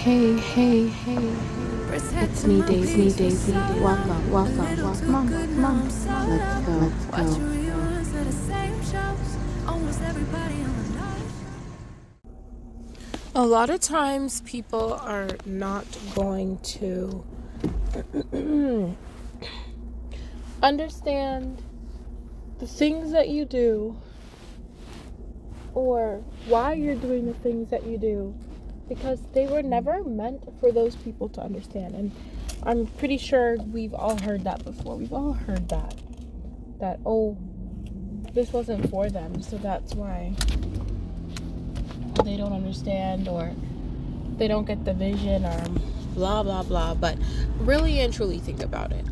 Hey. It's me, Daisy. Welcome. Come on. Let's go. A lot of times people are not going to understand the things that you do or why you're doing the things that you do, because they were never meant for those people to understand. And I'm pretty sure we've all heard that before. We've all heard that oh, this wasn't for them, so that's why they don't understand, or they don't get the vision, or blah blah blah. But really and truly think about it.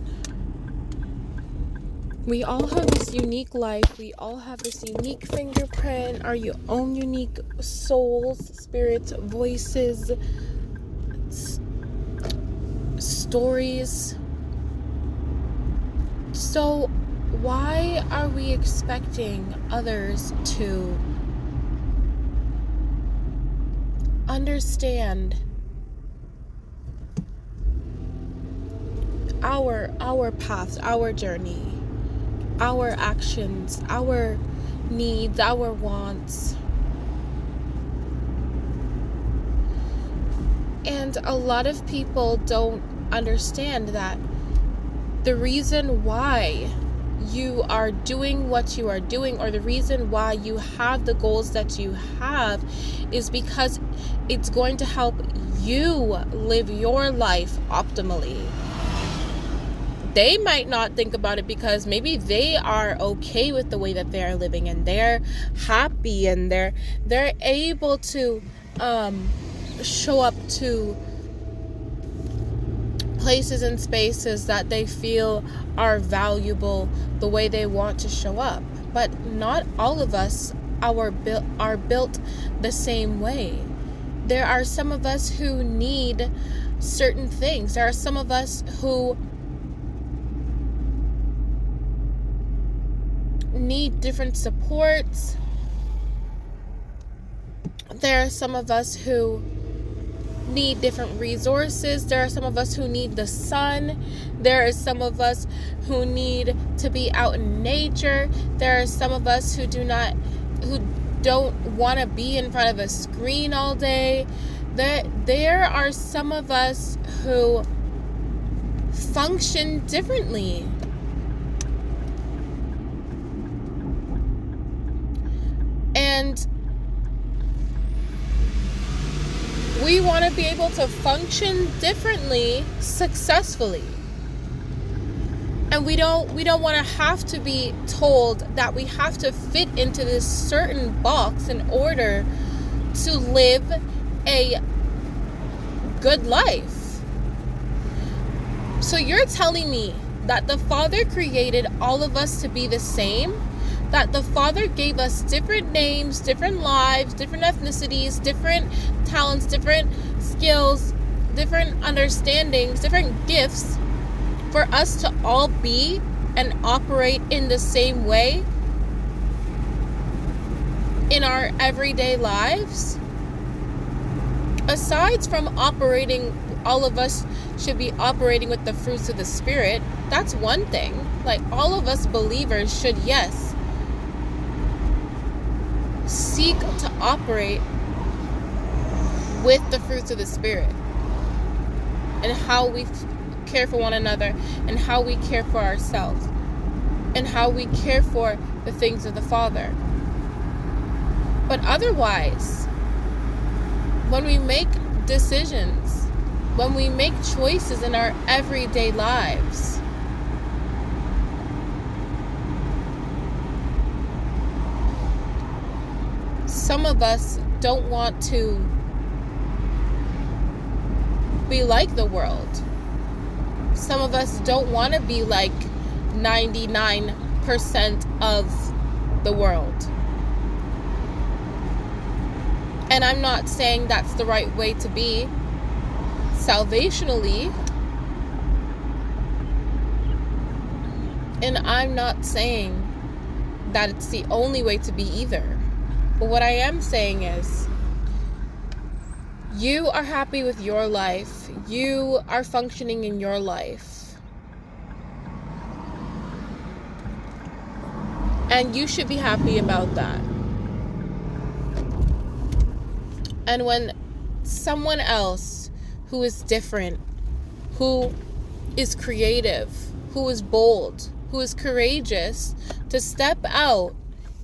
We all have this unique life. We all have this unique fingerprint, our own unique souls, spirits, voices, stories. So why are we expecting others to understand our path, our journey, our actions, our needs, our wants? And a lot of people don't understand that the reason why you are doing what you are doing, or the reason why you have the goals that you have, is because it's going to help you live your life optimally. They might not think about it because maybe they are okay with the way that they are living, and they're happy, and they're able to show up to places and spaces that they feel are valuable the way they want to show up. But not all of us are built the same way. There are some of us who need certain things. There are some of us who need different supports. There are some of us who need different resources. There are some of us who need the sun. There are some of us who need to be out in nature. There are some of us who don't want to be in front of a screen all day. There are some of us who function differently. And we want to be able to function differently successfully. And we don't want to have to be told that we have to fit into this certain box in order to live a good life. So you're telling me that the Father created all of us to be the same? That the Father gave us different names, different lives, different ethnicities, different talents, different skills, different understandings, different gifts, for us to all be and operate in the same way in our everyday lives? Aside from operating, all of us should be operating with the fruits of the Spirit. That's one thing. Like, all of us believers should, yes, seek to operate with the fruits of the Spirit, and how we care for one another, and how we care for ourselves, and how we care for the things of the Father. But otherwise, when we make decisions, when we make choices in our everyday lives, some of us don't want to be like the world. Some of us don't want to be like 99% of the world. And I'm not saying that's the right way to be salvationally. And I'm not saying that it's the only way to be either. But what I am saying is, You are happy with your life. You are functioning in your life. And you should be happy about that. And when someone else who is different, who is creative, who is bold, who is courageous to step out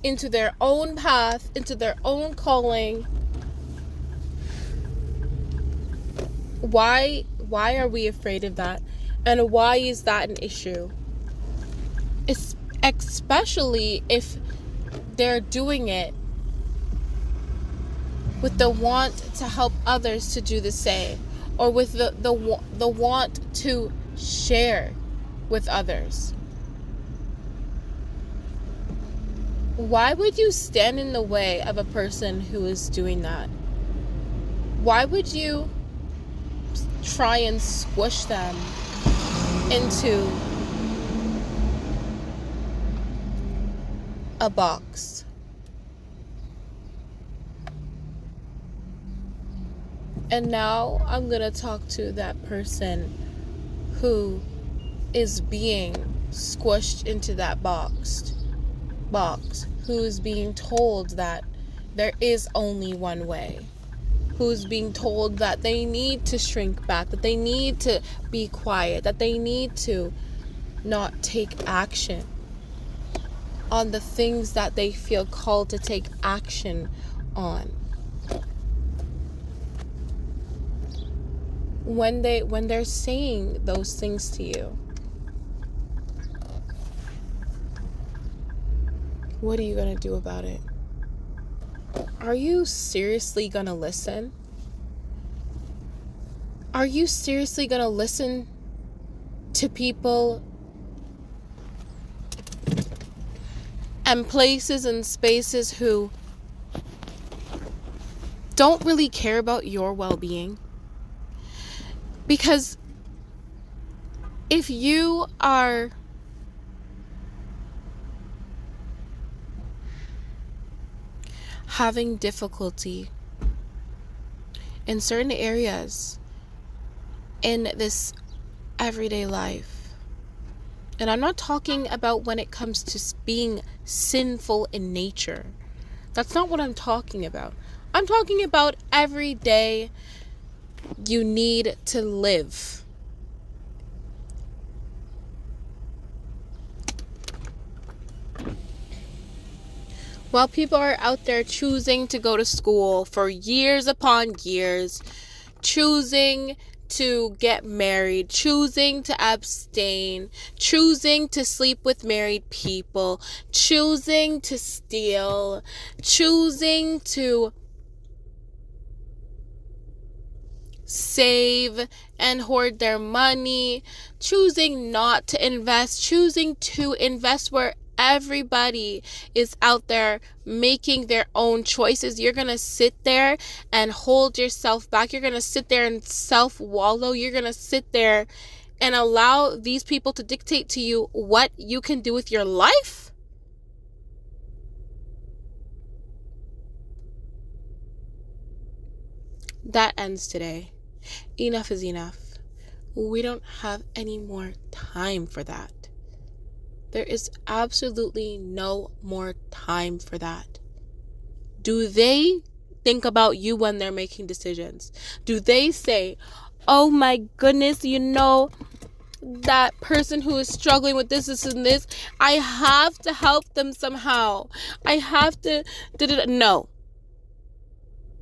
into their own path, into their own calling, why are we afraid of that? And why is that an issue? It's especially if they're doing it with the want to help others to do the same, or with the want to share with others. Why would you stand in the way of a person who is doing that? Why would you try and squish them into a box? And now I'm going to talk to that person who is being squished into that box, who's being told that there is only one way, who's being told that they need to shrink back, that they need to be quiet, that they need to not take action on the things that they feel called to take action on. When they're saying those things to you, what are you going to do about it? Are you seriously going to listen? Are you seriously going to listen to people and places and spaces who don't really care about your well-being? Because if you are having difficulty in certain areas in this everyday life, and I'm not talking about when it comes to being sinful in nature. That's not what I'm talking about. I'm talking about every day you need to live. While people are out there choosing to go to school for years upon years, choosing to get married, choosing to abstain, choosing to sleep with married people, choosing to steal, choosing to save and hoard their money, choosing not to invest, choosing to invest where everybody is out there making their own choices. You're going to sit there and hold yourself back. You're going to sit there and self-wallow. You're going to sit there and allow these people to dictate to you what you can do with your life? That ends today. Enough is enough. We don't have any more time for that. There is absolutely no more time for that. Do they think about you when they're making decisions? Do they say, oh my goodness, that person who is struggling with this, and this, I have to help them somehow. I have to... No.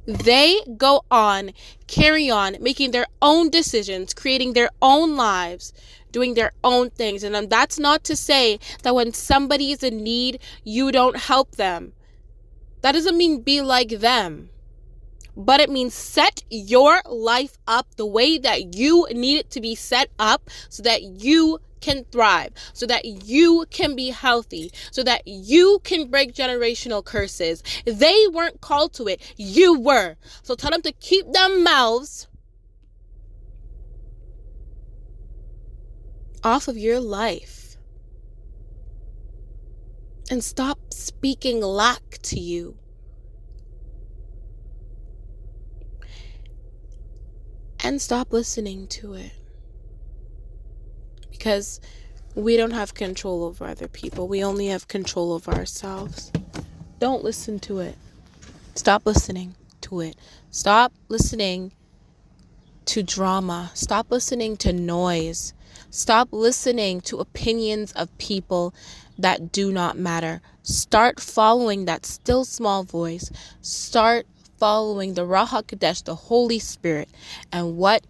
They go on, carry on, making their own decisions, creating their own lives, doing their own things. And that's not to say that when somebody is in need, you don't help them. That doesn't mean be like them. But it means set your life up the way that you need it to be set up so that you can thrive, so that you can be healthy, so that you can break generational curses. They weren't called to it. You were. So tell them to keep their mouths off of your life and stop speaking lack to you. and stop listening to it. Because we don't have control over other people. We only have control over ourselves. Don't listen to it. Stop listening to it. Stop listening to drama. Stop listening to noise. Stop listening to opinions of people that do not matter. Start following that still small voice. Start following the Raha Kadesh, the Holy Spirit, and what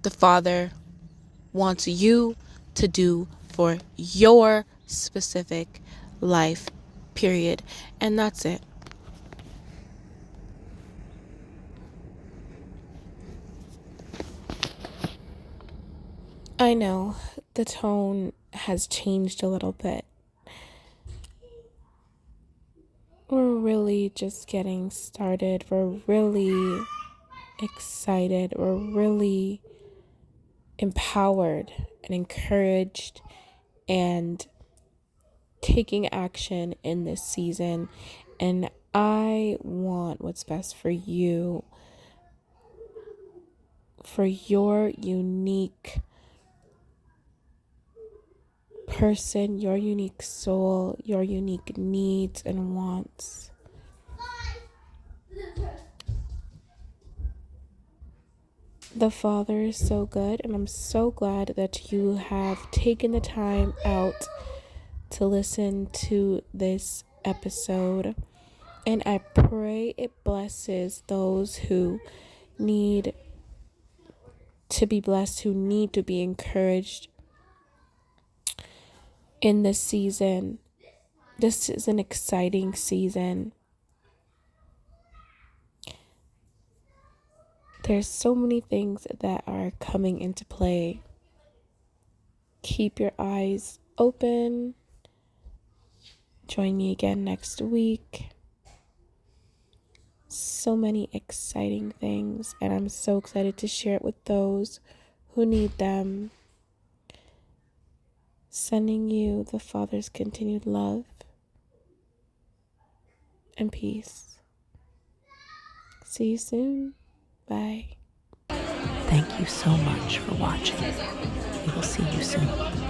the Father wants you to do for your specific life, period. And that's it. I know the tone has changed a little bit. We're really just getting started. We're really excited. We're really empowered and encouraged and taking action in this season. And I want what's best for you, for your unique person, your unique soul, your unique needs and wants. The Father is so good, and I'm so glad that you have taken the time out to listen to this episode. And I pray it blesses those who need to be blessed, who need to be encouraged in this season. This is an exciting season. There's so many things that are coming into play. Keep your eyes open. Join me again next week. So many exciting things, and I'm so excited to share it with those who need them. Sending you the Father's continued love and peace. See you soon. Bye. Thank you so much for watching. We will see you soon.